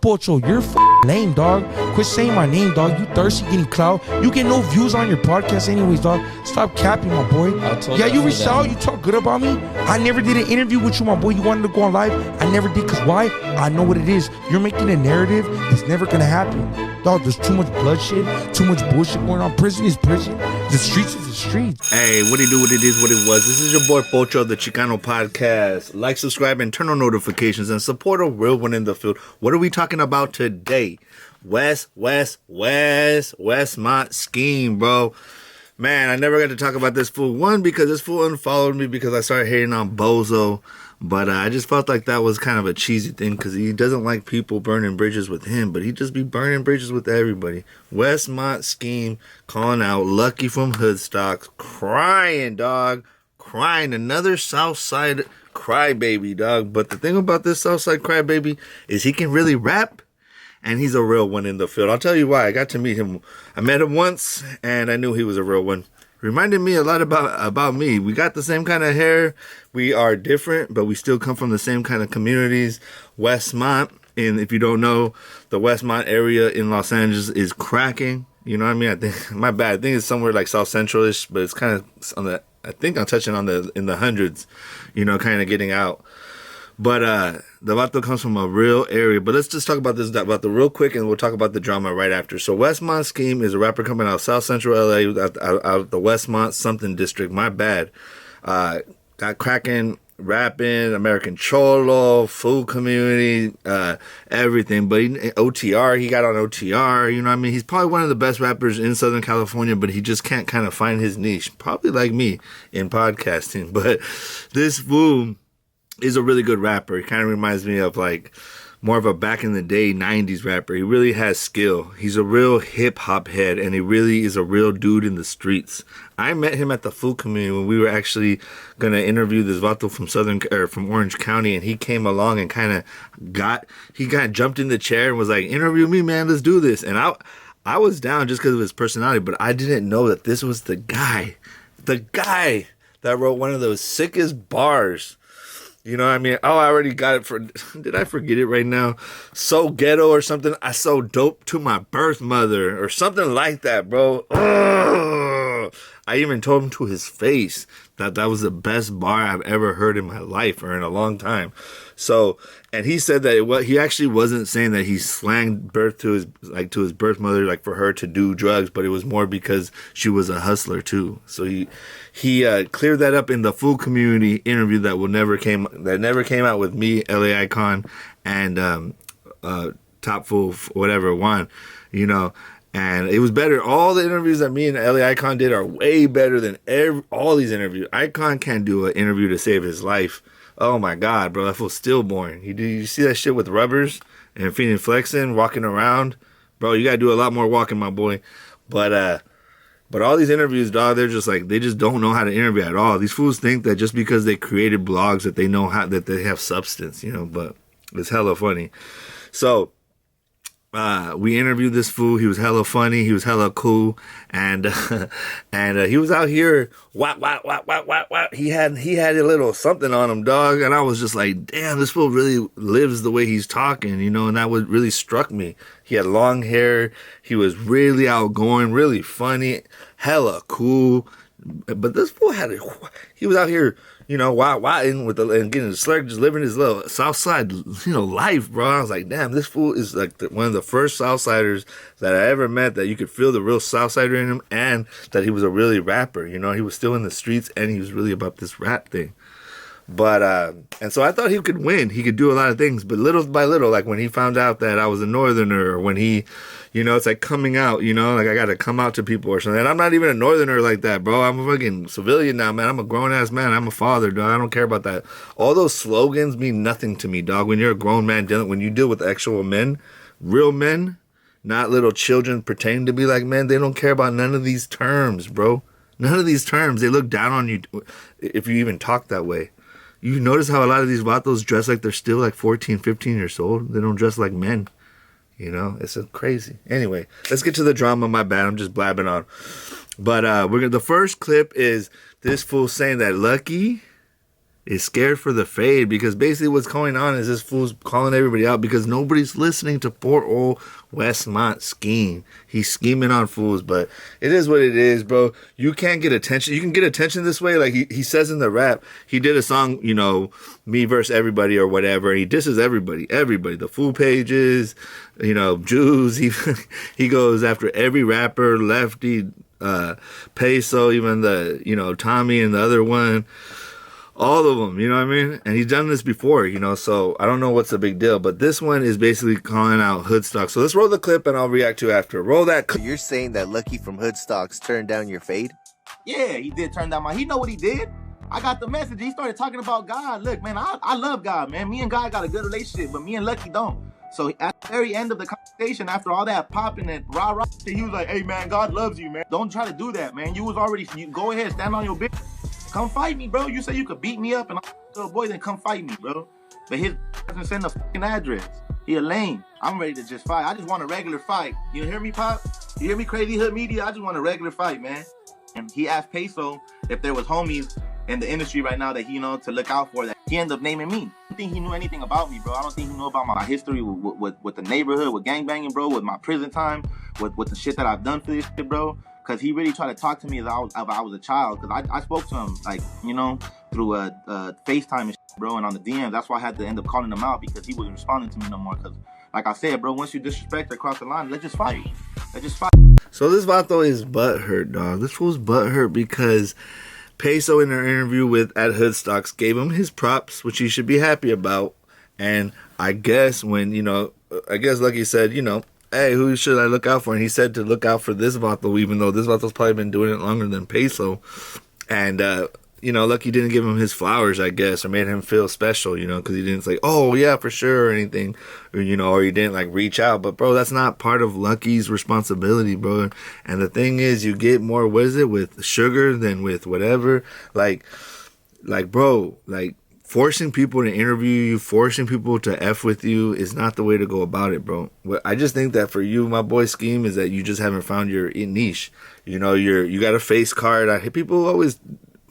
Pocho, you're lame, dog. Quit saying my name, dog. You thirsty getting clout. You get no views on your podcast anyways, dog. Stop capping, my boy. Yeah, you reached out. You talk good about me. I never did an interview with you, my boy. You wanted to go on live. I never did. Because why? I know what it is. You're making a narrative that's never going to happen. Dog, there's too much bloodshed, too much bullshit going on. Prison is prison. The streets is the streets. Hey, what do you do? What it is, what it was. This is your boy Pocho, the Chicano Podcast. Like, subscribe, and turn on notifications and support a real one in the field. What are we talking about today? WeSSmont scheme, bro. Man, I never got to talk about this fool. One, because this fool unfollowed me because I started hating on Bozo. But I just felt like that was kind of a cheesy thing because he doesn't like people burning bridges with him, but he just be burning bridges with everybody. WeSSmont scheme calling out Lucky from Hoodstockz, crying, dog, crying. Another Southside crybaby, dog. But the thing about this Southside crybaby is he can really rap, and he's a real one in the field. I'll tell you why. I got to meet him. I met him once, and I knew he was a real one. Reminded me a lot about me. We got the same kind of hair. We are different, but we still come from the same kind of communities. WeSSmont, and if you don't know, the WeSSmont area in Los Angeles is cracking. You know what I mean? I think, my bad. I think it's somewhere like South Central-ish, but it's kind of on the, I think I'm touching on in the hundreds, you know, kind of getting out. But the vato comes from a real area. But let's just talk about this vato real quick, and we'll talk about the drama right after. So WeSSmont scheme is a rapper coming out of South Central LA, out of the WeSSmont something district. My bad. Got cracking, rapping, American Cholo, food community, everything. But OTR, he got on OTR. You know what I mean? He's probably one of the best rappers in Southern California, but he just can't kind of find his niche. Probably like me in podcasting. But this fool is a really good rapper. He kind of reminds me of like more of a back in the day 90s rapper. He really has skill. He's a real hip hop head, and he really is a real dude in the streets. I met him at the food community when we were actually gonna interview this vato from Orange County, and he came along and kind of jumped in the chair and was like, "Interview me, man. Let's do this." And I was down just because of his personality, but I didn't know that this was the guy that wrote one of those sickest bars. You know what I mean? Oh, I already got it did I forget it right now? So ghetto or something. I so dope to my birth mother or something like that, bro. Ugh. I even told him to his face that was the best bar I've ever heard in my life or in a long time. So, and he said that he actually wasn't saying that he slanged birth to his birth mother, like for her to do drugs, but it was more because she was a hustler too. So he cleared that up in the food community interview that never came out with me, LA Icon, and Top Fool, whatever, Juan, you know. And it was better. All the interviews that me and LA Icon did are way better than all these interviews. Icon can't do an interview to save his life. Oh my God, bro, that fool's stillborn. You see that shit with rubbers and feeding flexing, walking around? Bro, you gotta do a lot more walking, my boy. But all these interviews, dog, they're just like, they just don't know how to interview at all. These fools think that just because they created blogs that they know that they have substance, you know, but it's hella funny. So, we interviewed this fool. He was hella funny. He was hella cool. And he was out here, whap. He had a little something on him, dog. And I was just like, damn, this fool really lives the way he's talking, you know, and that really struck me. He had long hair. He was really outgoing, really funny, hella cool. But this fool he was out here, you know, and getting the slurk, just living his little Southside, you know, life, bro. I was like, damn, this fool is like one of the first Southsiders that I ever met that you could feel the real Southsider in him, and that he was a really rapper. You know, he was still in the streets, and he was really about this rap thing. But, and so I thought he could win. He could do a lot of things, but little by little, like when he found out that I was a Northerner, or when he, you know, it's like coming out, you know, like I got to come out to people or something. And I'm not even a Northerner like that, bro. I'm a fucking civilian now, man. I'm a grown ass man. I'm a father, dog. I don't care about that. All those slogans mean nothing to me, dog. When you're a grown man, when you deal with actual men, real men, not little children pretending to be like men, they don't care about none of these terms, bro. None of these terms. They look down on you if you even talk that way. You notice how a lot of these vatos dress like they're still like 14, 15 years old. They don't dress like men. You know, it's crazy. Anyway, let's get to the drama. My bad. I'm just blabbing on. But the first clip is this fool saying that Lucky is scared for the fade, because basically what's going on is this fool's calling everybody out because nobody's listening to poor old WeSSmont scheme. He's scheming on fools, but it is what it is, bro. You can't get attention. You can get attention this way. Like he says in the rap, he did a song, you know, me versus everybody or whatever, and he disses everybody, the fool pages, you know, Jews. He goes after every rapper, Lefty, Peysoh, even the, you know, Tommy and the other one. All of them, you know what I mean? And he's done this before, you know, so I don't know what's the big deal. But this one is basically calling out HoodStocks. So let's roll the clip and I'll react to it after. Roll that clip. You're saying that Lucky from HoodStocks turned down your fade? Yeah, he did turn down my... He know what he did. I got the message. He started talking about God. Look, man, I love God, man. Me and God got a good relationship, but me and Lucky don't. So at the very end of the conversation, after all that popping and rah-rah, he was like, hey, man, God loves you, man. Don't try to do that, man. You was already... You go ahead, stand on your business. Come fight me, bro. You say you could beat me up and I'm a little boy, then come fight me, bro. But his doesn't send a fucking address. He a lame. I'm ready to just fight. I just want a regular fight. You hear me, Pop? You hear me, Crazy Hood Media? I just want a regular fight, man. And he asked Peysoh if there was homies in the industry right now that he, you know, to look out for. That he ended up naming me. I don't think he knew anything about me, bro. I don't think he knew about my history with the neighborhood, with gangbanging, bro, with my prison time, with the shit that I've done for this shit, bro. Because he really tried to talk to me as I was a child. Because I spoke to him, like, you know, through FaceTime and shit, bro, and on the DMs. That's why I had to end up calling him out, because he wasn't responding to me no more. Because, like I said, bro, once you disrespect or cross the line, let's just fight. So this vato is butthurt, dog. This fool's butthurt because Peysoh in her interview at HoodStocks gave him his props, which he should be happy about. And I guess when, you know, Lucky said, you know, hey, who should I look out for? And he said to look out for this vato, even though this vato's probably been doing it longer than Peysoh. And, you know, Lucky didn't give him his flowers, I guess, or made him feel special, you know, because he didn't say, oh, yeah, for sure, or anything, or, you know, or he didn't, like, reach out. But, bro, that's not part of Lucky's responsibility, bro. And the thing is, you get more, what is it, with sugar than with whatever. Like, bro, like, forcing people to interview you, forcing people to F with you is not the way to go about it, bro. I just think that for you, my boy Scheme, is that you just haven't found your niche. You know, you got a face card. People always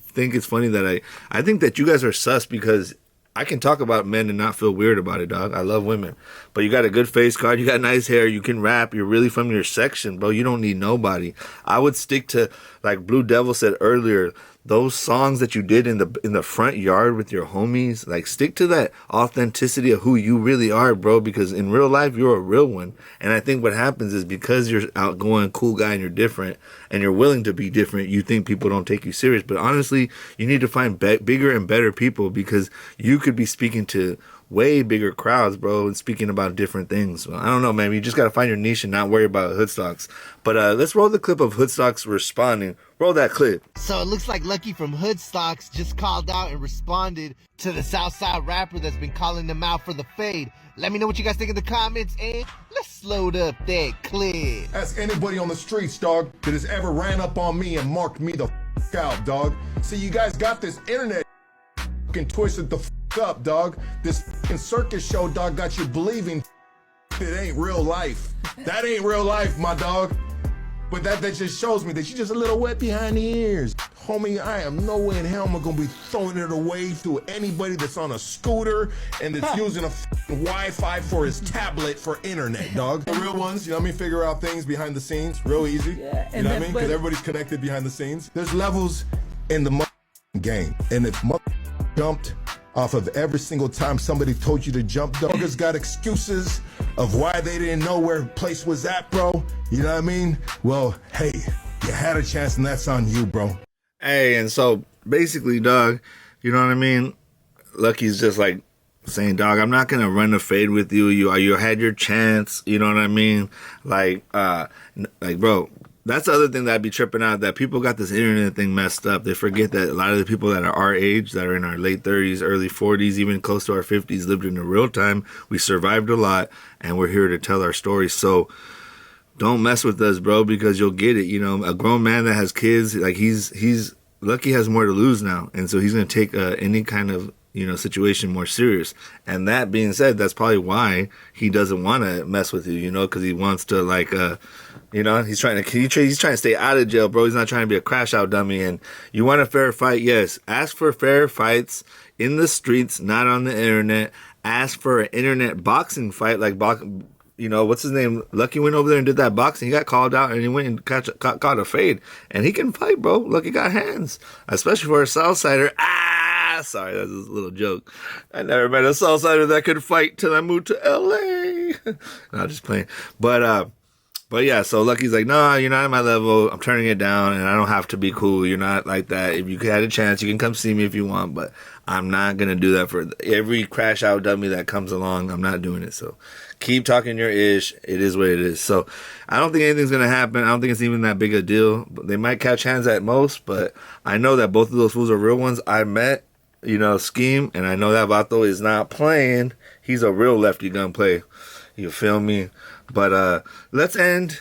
think it's funny that I think that you guys are sus because I can talk about men and not feel weird about it, dog. I love women. But you got a good face card. You got nice hair. You can rap. You're really from your section, bro. You don't need nobody. I would stick to, like Blue Devil said earlier, those songs that you did in the front yard with your homies. Like, stick to that authenticity of who you really are, bro. Because in real life, you're a real one. And I think what happens is because you're outgoing, cool guy, and you're different, and you're willing to be different, you think people don't take you serious. But honestly, you need to find bigger and better people, because you could be speaking to way bigger crowds, bro, and speaking about different things. Well, I don't know, man. You just got to find your niche and not worry about HoodStocks. But let's roll the clip of HoodStocks responding. Roll that clip. So it looks like Lucky from HoodStocks just called out and responded to the Southside rapper that's been calling them out for the fade. Let me know what you guys think in the comments, and let's load up that clip. Ask anybody on the streets, dog, that has ever ran up on me and marked me the out, dog. See, you guys got this internet twisted the up, dog. This circus show, dog, got you believing it ain't real life. That ain't real life, my dog. But that just shows me that you're just a little wet behind the ears. Homie, I am no way in hell am I gonna be throwing it away to anybody that's on a scooter and that's using a Wi-Fi for his tablet for internet, dog. The real ones, you know what I mean, figure out things behind the scenes, real easy. Yeah, you know what I mean? Because everybody's connected behind the scenes. There's levels in the game. And if jumped off of every single time somebody told you to jump, doggers got excuses of why they didn't know where place was at, bro. You know what I mean? Well, hey, you had a chance and that's on you, bro. Hey, and so basically, dog, you know what I mean? Lucky's just like saying, dog, I'm not gonna run the fade with you. You had your chance. You know what I mean? Like, bro. That's the other thing that I'd be tripping out, that people got this internet thing messed up. They forget that a lot of the people that are our age, that are in our late 30s, early 40s, even close to our 50s, lived in the real time. We survived a lot, and we're here to tell our stories. So don't mess with us, bro, because you'll get it. You know, a grown man that has kids, like he's Lucky has more to lose now, and so he's going to take any kind of, you know, situation more serious. And that being said, that's probably why he doesn't want to mess with you, you know, because he wants to, like, you know, he's trying to stay out of jail, bro. He's not trying to be a crash out dummy. And you want a fair fight, yes. Ask for fair fights in the streets, not on the internet. Asked for an internet boxing fight, like what's his name? Lucky went over there and did that boxing. He got called out and he went and caught a fade. And he can fight, bro. Lucky got hands, especially for a Southsider. Sorry, that's a little joke. I never met a Southsider that could fight till I moved to LA. No, just playing. But yeah, so Lucky's like, no, you're not at my level. I'm turning it down, and I don't have to be cool. You're not like that. If you had a chance, you can come see me if you want, but I'm not going to do that for every crash out dummy that comes along. I'm not doing it. So keep talking your ish. It is what it is. So I don't think anything's going to happen. I don't think it's even that big a deal. They might catch hands at most, but I know that both of those fools are real ones. I met, Skeme, and I know that Vato is not playing. He's a real Lefty Gunplay. You feel me? But let's end,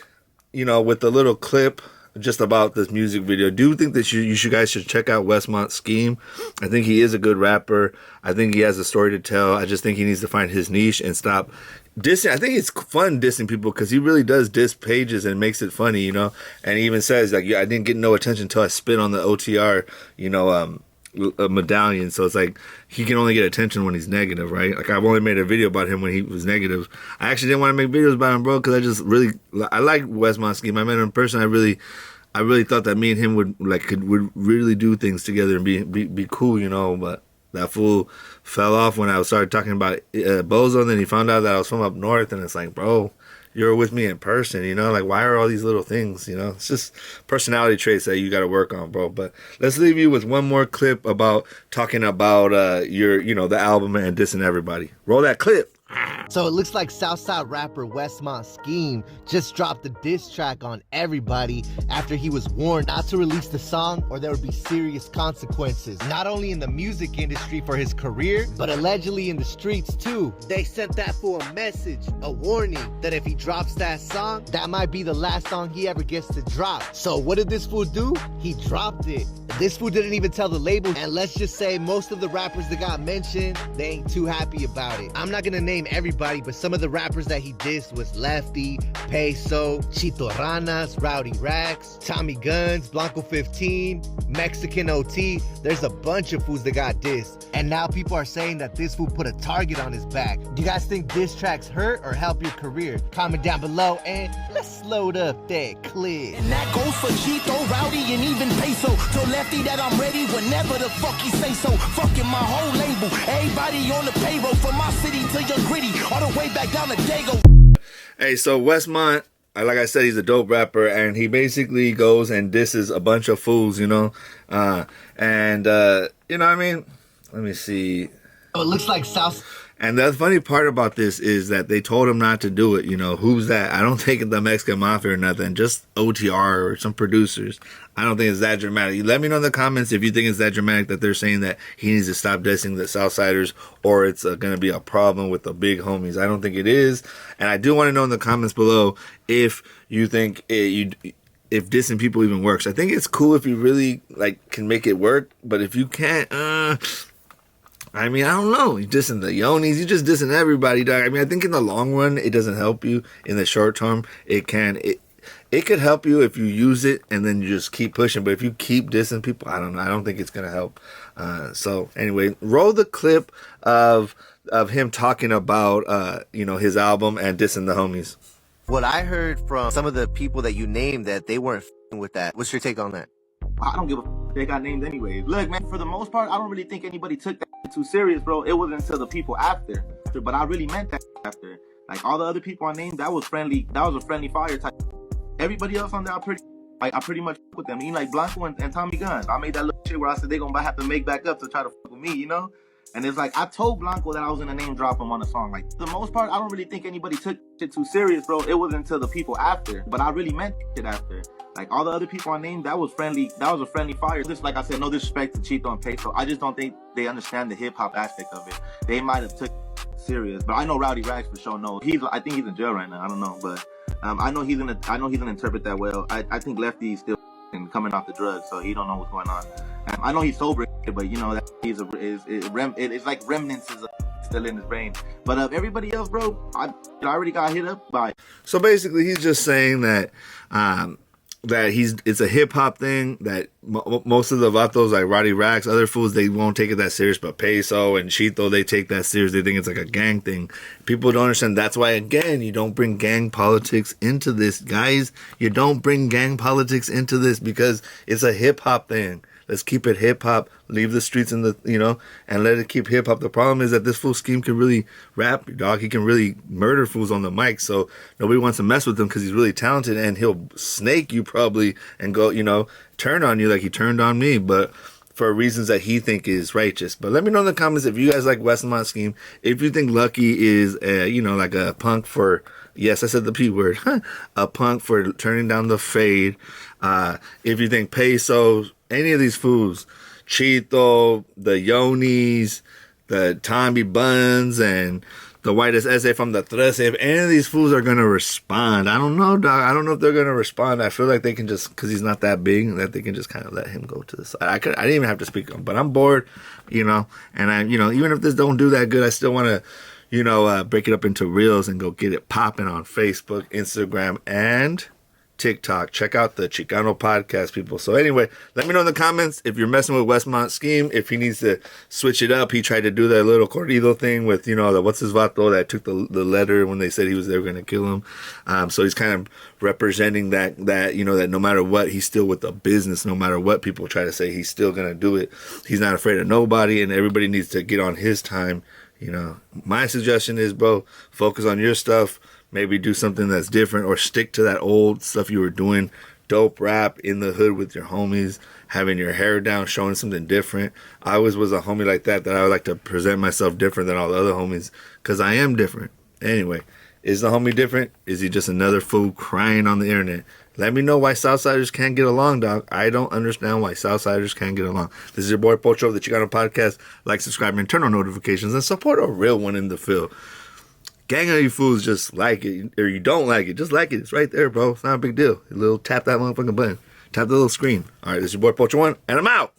with a little clip just about this music video. Do you think that you guys should check out SSkeme? I think he is a good rapper. I think he has a story to tell. I just think he needs to find his niche and stop dissing. I think it's fun dissing people because he really does diss pages and makes it funny, And he even says, like, I didn't get no attention until I spit on the OTR, a medallion. So it's like he can only get attention when he's negative, right? Like, I've only made a video about him when he was negative. I actually didn't want to make videos about him, bro, because I like SSkeme. I met him in person. I really thought that me and him would really do things together and be cool, but that fool fell off when I started talking about Peysoh, and then he found out that I was from up north, and it's like, bro, you're with me in person, like, why are all these little things, It's just personality traits that you got to work on, bro. But let's leave you with one more clip about talking about the album and dissing everybody. Roll that clip. So it looks like Southside rapper SSkeme just dropped a diss track on everybody after he was warned not to release the song or there would be serious consequences. Not only in the music industry for his career, but allegedly in the streets too. They sent that fool a message, a warning, that if he drops that song, that might be the last song he ever gets to drop. So what did this fool do? He dropped it. This fool didn't even tell the label, and let's just say most of the rappers that got mentioned, they ain't too happy about it. I'm not gonna name everybody, but some of the rappers that he dissed was Lefty, Peysoh, Chito, Ranas, Rowdy Rax, Tommy Guns, Blanco 15, Mexican OT. There's a bunch of fools that got dissed, and now people are saying that this fool put a target on his back. Do you guys think diss tracks hurt or help your career? Comment down below and let's load up that clip. And that goes for Chito, Rowdy, and even Peysoh. Told Lefty that I'm ready whenever the fuck he say so. Fucking my whole label, everybody on the payroll, from my city to your gritty, all the way back down to Dago. Hey, so WeSSmont, like I said, he's a dope rapper, and he basically goes and disses a bunch of fools, what I mean? Let me see. Oh, it looks like South. And the funny part about this is that they told him not to do it. Who's that? I don't think it's the Mexican Mafia or nothing, just OTR or some producers. I don't think it's that dramatic. Let me know in the comments if you think it's that dramatic that they're saying that he needs to stop dissing the Southsiders, or it's going to be a problem with the big homies. I don't think it is. And I do want to know in the comments below if you think if dissing people even works. I think it's cool if you really can make it work, but if you can't, I don't know. You're dissing the Yonis. You're just dissing everybody, dog. I think in the long run, it doesn't help you. In the short term, it can. It could help you if you use it and then you just keep pushing. But if you keep dissing people, I don't know. I don't think it's going to help. So anyway, roll the clip of him talking about, his album and dissing the homies. What I heard from some of the people that you named, that they weren't f***ing with that. What's your take on that? I don't give a f***. They got named anyway. Look, man, for the most part, I don't really think anybody took that too serious, bro. It wasn't until the people after. But I really meant that after. Like, all the other people I named, that was friendly. That was a friendly fire type. Everybody else on there, I pretty much f*** with them. Even like Blanco and Tommy Guns. I made that little shit where I said they're going to have to make back up to try to f*** with me, And it's like, I told Blanco that I was going to name drop him on the song. Like, for the most part, I don't really think anybody took shit too serious, bro. It wasn't until the people after. But I really meant shit after. Like, all the other people I named, that was friendly. That was a friendly fire. Just like I said, no disrespect to Chito and Peysoh. I just don't think they understand the hip-hop aspect of it. They might have took it serious. But I know Rowdy Rax for sure knows. I think he's in jail right now. I don't know. But I know he's gonna interpret that well. I think Lefty's still coming off the drugs, so he don't know what's going on. I know he's sober, but that it's like remnants is still in his brain. But everybody else, bro, I already got hit up by. So basically, he's just saying that that it's a hip hop thing, that most of the vatos like Rowdy Racks, other fools, they won't take it that serious, but Peysoh and Chito, they take that serious. They think it's like a gang thing. People don't understand. That's why, again, you don't bring gang politics into this, guys. You don't bring gang politics into this because it's a hip hop thing. Let's keep it hip hop. Leave the streets in the, and let it keep hip hop. The problem is that this fool Skeme can really rap, dog. He can really murder fools on the mic. So nobody wants to mess with him because he's really talented, and he'll snake you probably and go, turn on you like he turned on me, but for reasons that he think is righteous. But let me know in the comments if you guys like WeSSmont Skeme. If you think Lucky is, like a punk for, yes, I said the P word, a punk for turning down the fade. If you think Peysoh, any of these fools, Chito, the Yonis, the Tommy Buns, and the whitest essay from the Trece, if any of these fools are going to respond, I don't know, dog. I don't know if they're going to respond. I feel like they can just, because he's not that big, that they can just kind of let him go to the side. I didn't even have to speak on him, but I'm bored, and I, even if this don't do that good, I still want to, break it up into reels and go get it popping on Facebook, Instagram, and TikTok. Check out the Chicano podcast, people. So anyway, let me know in the comments if you're messing with WeSSmont Skeme, if he needs to switch it up. He tried to do that little corrido thing with, the what's his vato that took the letter when they said they were going to kill him. So he's kind of representing that no matter what, he's still with the business. No matter what people try to say, he's still going to do it. He's not afraid of nobody, and everybody needs to get on his time. My suggestion is, bro, focus on your stuff. Maybe do something that's different, or stick to that old stuff you were doing. Dope rap in the hood with your homies, having your hair down, showing something different. I always was a homie like that I would like to present myself different than all the other homies, because I am different. Anyway, is the homie different? Is he just another fool crying on the internet? Let me know why Southsiders can't get along, dog. I don't understand why Southsiders can't get along. This is your boy Peysoh of the Chicano Podcast. Like, subscribe, and turn on notifications, and support a real one in the field. Gang of you fools just like it, or you don't like it. Just like it. It's right there, bro. It's not a big deal. Tap that motherfucking button. Tap the little screen. All right, this is your boy Peysoh 1, and I'm out.